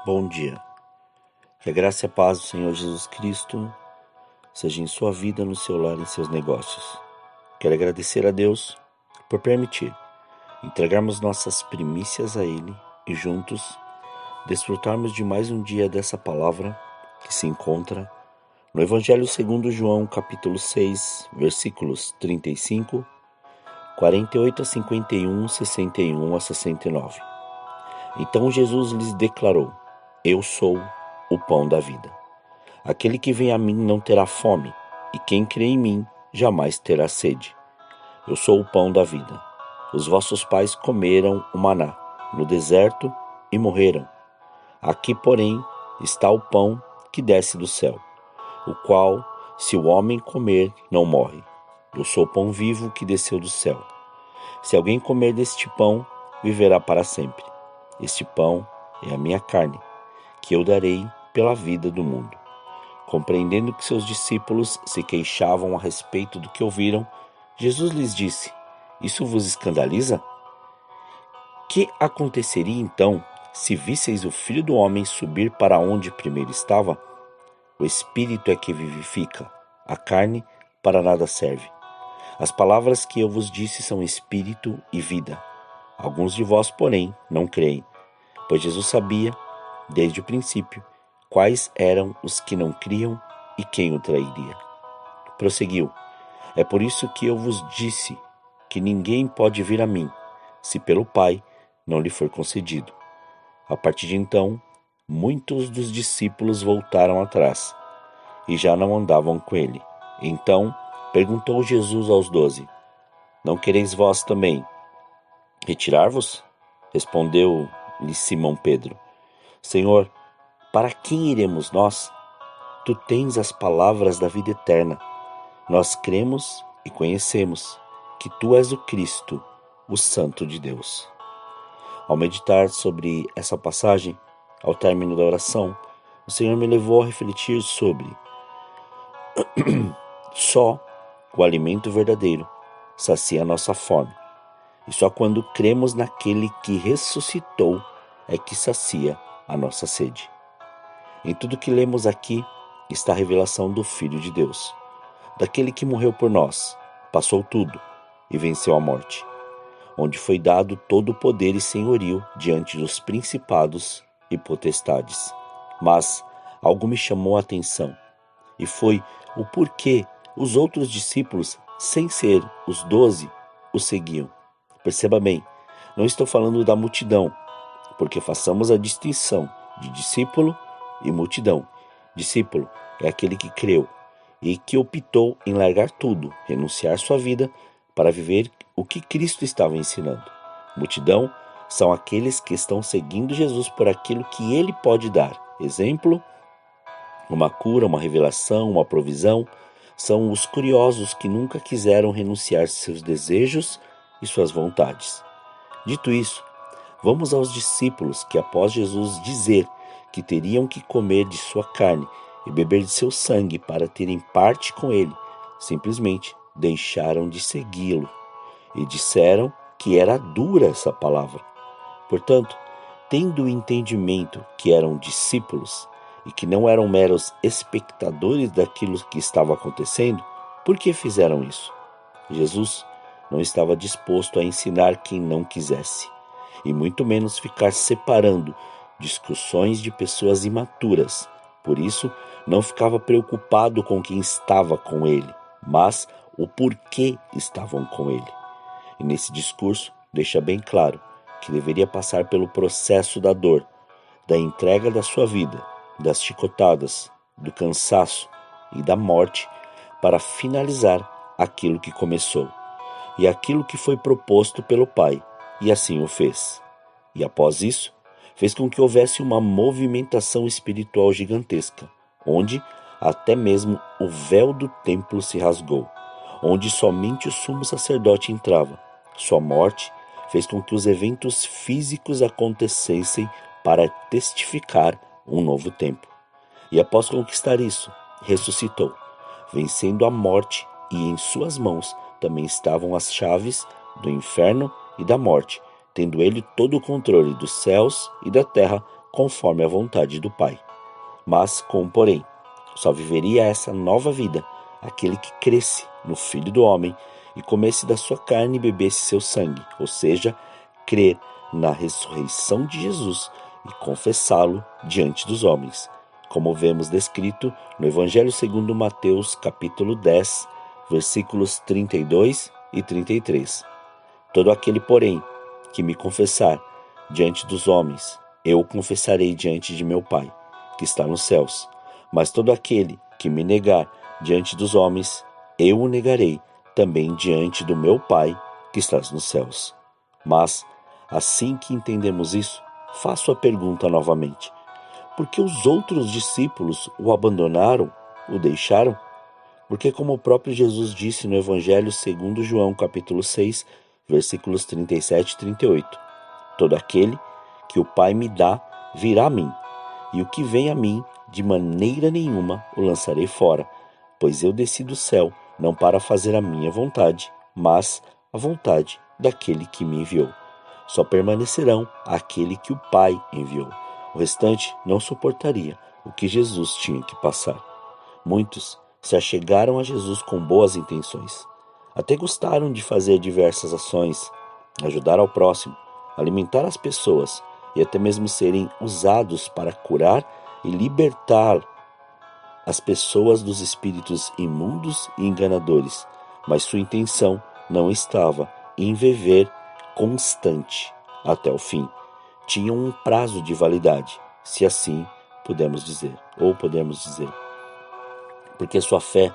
Bom dia. Que a graça e a paz do Senhor Jesus Cristo seja em sua vida, no seu lar e em seus negócios. Quero agradecer a Deus por permitir entregarmos nossas primícias a Ele e juntos desfrutarmos de mais um dia dessa palavra que se encontra no Evangelho segundo João, capítulo 6, versículos 35, 48 a 51, 61 a 69. Então Jesus lhes declarou: Eu sou o pão da vida. Aquele que vem a mim não terá fome, e quem crê em mim jamais terá sede. Eu sou o pão da vida. Os vossos pais comeram o maná no deserto e morreram. Aqui, porém, está o pão que desce do céu, o qual, se o homem comer, não morre. Eu sou o pão vivo que desceu do céu. Se alguém comer deste pão, viverá para sempre. Este pão é a minha carne, que eu darei pela vida do mundo. Compreendendo que seus discípulos se queixavam a respeito do que ouviram, Jesus lhes disse: Isso vos escandaliza? Que aconteceria então se visseis o Filho do Homem subir para onde primeiro estava? O Espírito é que vivifica, a carne para nada serve. As palavras que eu vos disse são espírito e vida. Alguns de vós, porém, não creem, pois Jesus sabia, desde o princípio, quais eram os que não criam e quem o trairia. Prosseguiu: É por isso que eu vos disse que ninguém pode vir a mim, se pelo Pai não lhe for concedido. A partir de então, muitos dos discípulos voltaram atrás e já não andavam com ele. Então perguntou Jesus aos 12: Não quereis vós também retirar-vos? Respondeu-lhe Simão Pedro: Senhor, para quem iremos nós? Tu tens as palavras da vida eterna. Nós cremos e conhecemos que Tu és o Cristo, o Santo de Deus. Ao meditar sobre essa passagem, ao término da oração, o Senhor me levou a refletir sobre só o alimento verdadeiro sacia a nossa fome, e só quando cremos naquele que ressuscitou é que sacia a nossa sede. Em tudo que lemos aqui está a revelação do Filho de Deus, daquele que morreu por nós, passou tudo e venceu a morte, onde foi dado todo o poder e senhorio diante dos principados e potestades. Mas algo me chamou a atenção, e foi o porquê os outros discípulos, sem ser os 12, o seguiam. Perceba bem, não estou falando da multidão, porque façamos a distinção de discípulo e multidão. Discípulo é aquele que creu e que optou em largar tudo, renunciar sua vida para viver o que Cristo estava ensinando. Multidão são aqueles que estão seguindo Jesus por aquilo que ele pode dar. Exemplo, uma cura, uma revelação, uma provisão. São os curiosos que nunca quiseram renunciar seus desejos e suas vontades. Dito isso, vamos aos discípulos que, após Jesus dizer que teriam que comer de sua carne e beber de seu sangue para terem parte com ele, simplesmente deixaram de segui-lo e disseram que era dura essa palavra. Portanto, tendo o entendimento que eram discípulos e que não eram meros espectadores daquilo que estava acontecendo, por que fizeram isso? Jesus não estava disposto a ensinar quem não quisesse, e muito menos ficar separando discussões de pessoas imaturas. Por isso, não ficava preocupado com quem estava com ele, mas o porquê estavam com ele. E nesse discurso, deixa bem claro que deveria passar pelo processo da dor, da entrega da sua vida, das chicotadas, do cansaço e da morte para finalizar aquilo que começou e aquilo que foi proposto pelo Pai, e assim o fez. E após isso, fez com que houvesse uma movimentação espiritual gigantesca, onde até mesmo o véu do templo se rasgou, onde somente o sumo sacerdote entrava. Sua morte fez com que os eventos físicos acontecessem para testificar um novo tempo. E após conquistar isso, ressuscitou, vencendo a morte, e em suas mãos também estavam as chaves do inferno e da morte, tendo ele todo o controle dos céus e da terra conforme a vontade do Pai. Mas, com porém, só viveria essa nova vida aquele que cresce no Filho do Homem e comesse da sua carne e bebesse seu sangue, ou seja, crer na ressurreição de Jesus e confessá-lo diante dos homens, como vemos descrito no Evangelho segundo Mateus, capítulo 10, versículos 32 e 33. Todo aquele, porém, que me confessar diante dos homens, eu o confessarei diante de meu Pai, que está nos céus. Mas todo aquele que me negar diante dos homens, eu o negarei também diante do meu Pai, que está nos céus. Mas, assim que entendemos isso, faço a pergunta novamente: por que os outros discípulos o abandonaram, o deixaram? Porque, como o próprio Jesus disse no Evangelho segundo João, capítulo 6, versículos 37 e 38, todo aquele que o Pai me dá virá a mim, e o que vem a mim, de maneira nenhuma o lançarei fora, pois eu desci do céu, não para fazer a minha vontade, mas a vontade daquele que me enviou. Só permanecerão aquele que o Pai enviou. O restante não suportaria o que Jesus tinha que passar. Muitos se achegaram a Jesus com boas intenções. Até gostaram de fazer diversas ações, ajudar ao próximo, alimentar as pessoas e até mesmo serem usados para curar e libertar as pessoas dos espíritos imundos e enganadores, mas sua intenção não estava em viver constante até o fim. Tinham um prazo de validade, se assim podemos dizer, porque sua fé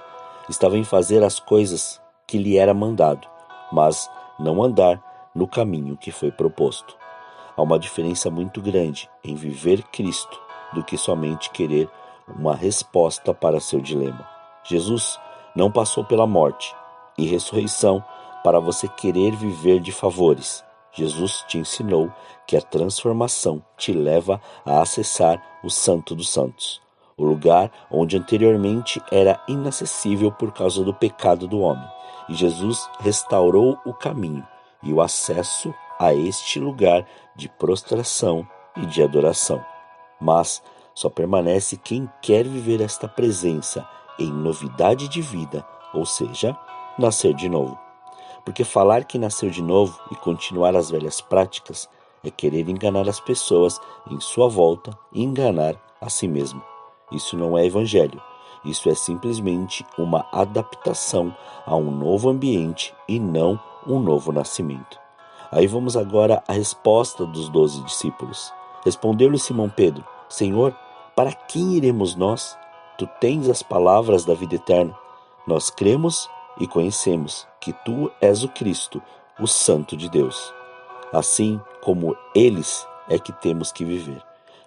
estava em fazer as coisas que lhe era mandado, mas não andar no caminho que foi proposto. Há uma diferença muito grande em viver Cristo do que somente querer uma resposta para seu dilema. Jesus não passou pela morte e ressurreição para você querer viver de favores. Jesus te ensinou que a transformação te leva a acessar o Santo dos Santos, o lugar onde anteriormente era inacessível por causa do pecado do homem. E Jesus restaurou o caminho e o acesso a este lugar de prostração e de adoração. Mas só permanece quem quer viver esta presença em novidade de vida, ou seja, nascer de novo. Porque falar que nasceu de novo e continuar as velhas práticas é querer enganar as pessoas em sua volta e enganar a si mesmo. Isso não é evangelho. Isso é simplesmente uma adaptação a um novo ambiente e não um novo nascimento. Aí vamos agora à resposta dos 12 discípulos. Respondeu-lhe Simão Pedro: Senhor, para quem iremos nós? Tu tens as palavras da vida eterna. Nós cremos e conhecemos que tu és o Cristo, o Santo de Deus. Assim como eles é que temos que viver.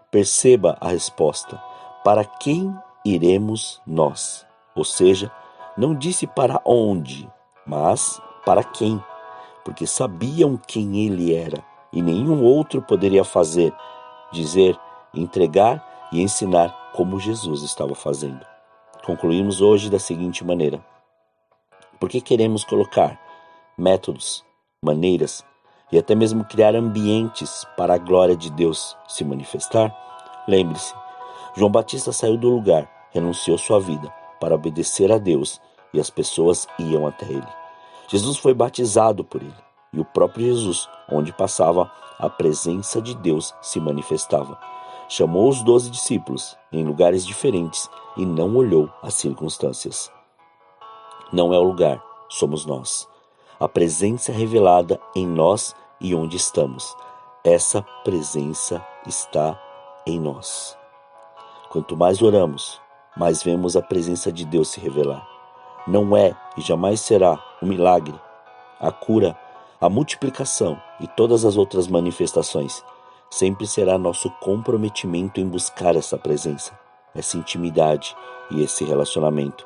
Perceba a resposta: para quem iremos nós? Ou seja, não disse para onde, mas para quem, porque sabiam quem ele era e nenhum outro poderia fazer, dizer, entregar e ensinar como Jesus estava fazendo. Concluímos hoje da seguinte maneira: por que queremos colocar métodos, maneiras e até mesmo criar ambientes para a glória de Deus se manifestar? Lembre-se, João Batista saiu do lugar, renunciou sua vida para obedecer a Deus e as pessoas iam até ele. Jesus foi batizado por ele e o próprio Jesus, onde passava, a presença de Deus se manifestava. Chamou os 12 discípulos em lugares diferentes e não olhou as circunstâncias. Não é o lugar, somos nós. A presença é revelada em nós e onde estamos. Essa presença está em nós. Quanto mais oramos, mais vemos a presença de Deus se revelar. Não é e jamais será o milagre, a cura, a multiplicação e todas as outras manifestações. Sempre será nosso comprometimento em buscar essa presença, essa intimidade e esse relacionamento.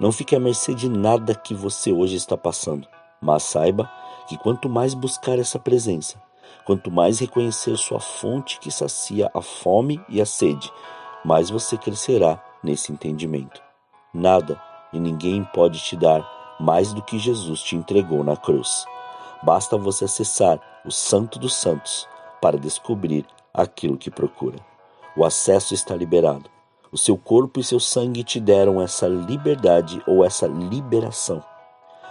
Não fique à mercê de nada que você hoje está passando, mas saiba que quanto mais buscar essa presença, quanto mais reconhecer sua fonte que sacia a fome e a sede, mais você crescerá nesse entendimento. Nada e ninguém pode te dar mais do que Jesus te entregou na cruz. Basta você acessar o Santo dos Santos para descobrir aquilo que procura. O acesso está liberado. O seu corpo e seu sangue te deram essa liberdade ou essa liberação.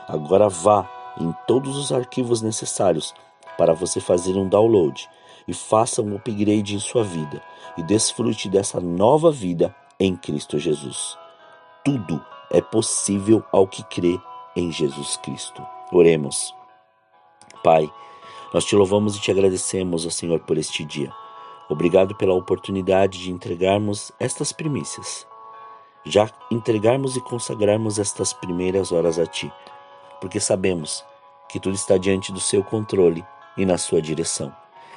Agora vá em todos os arquivos necessários para você fazer um download e faça um upgrade em sua vida e desfrute dessa nova vida em Cristo Jesus. Tudo é possível ao que crê em Jesus Cristo. Oremos. Pai, nós te louvamos e te agradecemos, ó Senhor, por este dia. Obrigado pela oportunidade de entregarmos estas primícias. Já entregarmos e consagrarmos estas primeiras horas a Ti, porque sabemos que tudo está diante do seu controle e na sua direção,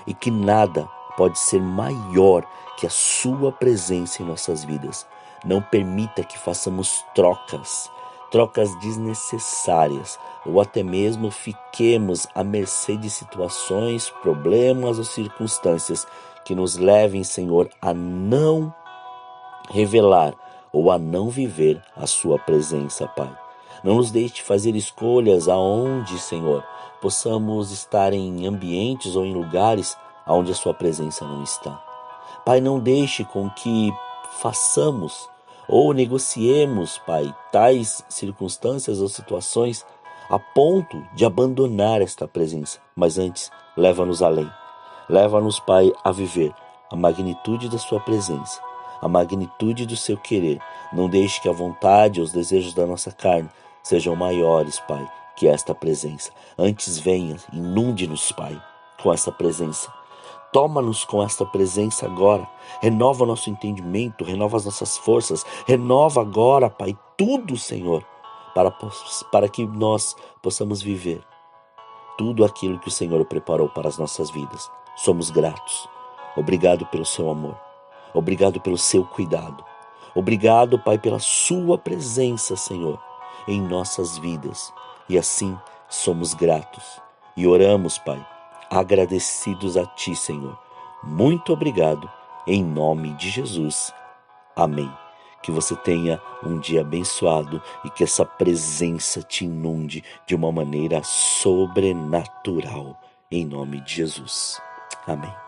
e que nada pode ser maior que a sua presença em nossas vidas. Não permita que façamos trocas desnecessárias, ou até mesmo fiquemos à mercê de situações, problemas ou circunstâncias que nos levem, Senhor, a não revelar ou a não viver a sua presença, Pai. Não nos deixe fazer escolhas aonde, Senhor, possamos estar em ambientes ou em lugares onde a sua presença não está. Pai, não deixe com que façamos ou negociemos, Pai, tais circunstâncias ou situações a ponto de abandonar esta presença, mas antes, leva-nos além. Leva-nos, Pai, a viver a magnitude da sua presença, a magnitude do seu querer. Não deixe que a vontade e os desejos da nossa carne sejam maiores, Pai, que esta presença. Antes venha, inunde-nos, Pai, com essa presença. Toma-nos com esta presença agora. Renova nosso entendimento, renova as nossas forças. Renova agora, Pai, tudo, Senhor, para que nós possamos viver tudo aquilo que o Senhor preparou para as nossas vidas. Somos gratos. Obrigado pelo seu amor. Obrigado pelo seu cuidado. Obrigado, Pai, pela sua presença, Senhor, em nossas vidas. E assim somos gratos. E oramos, Pai, agradecidos a Ti, Senhor. Muito obrigado, em nome de Jesus. Amém. Que você tenha um dia abençoado e que essa presença te inunde de uma maneira sobrenatural, em nome de Jesus. Amém.